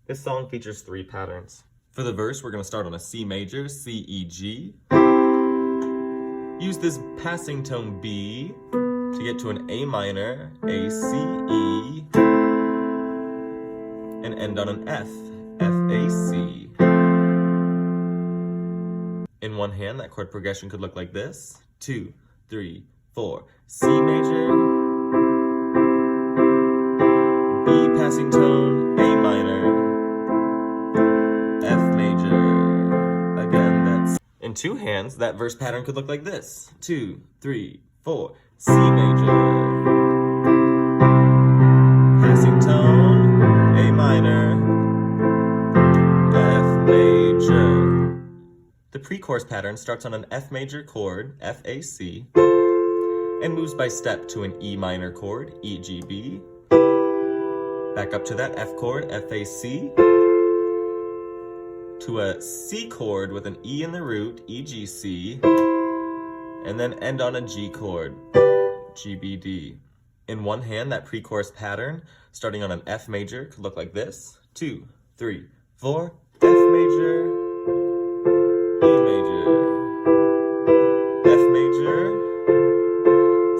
This song features 3 patterns. For the verse, we're going to start on a C major, C, E, G. Use this passing tone B to get to an A minor, A, C, E, and end on an F, F, A, C. In one hand, that chord progression could look like this. 2, 3, 4. C major, B passing tone, A minor, F major. Again, that's... In 2 hands, that verse pattern could look like this. 2, 3, 4. C major, passing tone, A minor, F major. The pre-chorus pattern starts on an F major chord, F, A, C, and moves by step to an E minor chord, E, G, B, back up to that F chord, F, A, C, to a C chord with an E in the root, E, G, C, and then end on a G chord, G, B, D. In one hand, that pre-chorus pattern, starting on an F major, could look like this. 2, 3, 4, F major, E major, F major,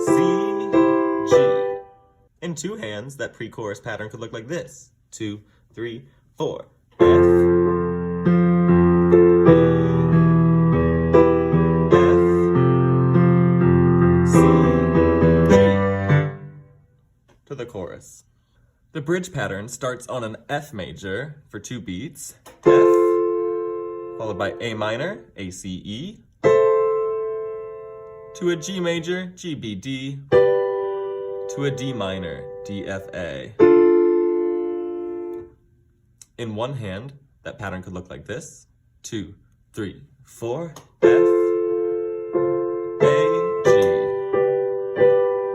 C, G. In 2 hands, that pre-chorus pattern could look like this. 2, 3, 4, F, A, F, C, G. To the chorus. The bridge pattern starts on an F major for 2 beats, F, followed by A minor, A, C, E, to a G major, G, B, D, to a D minor, D, F, A. In one hand, that pattern could look like this. 2, 3, 4, F, A, G,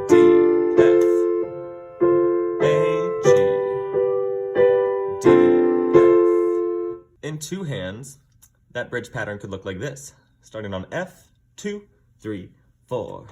D, F, A, G, D, F. In 2 hands, that bridge pattern could look like this, starting on F, 2, 3, 4.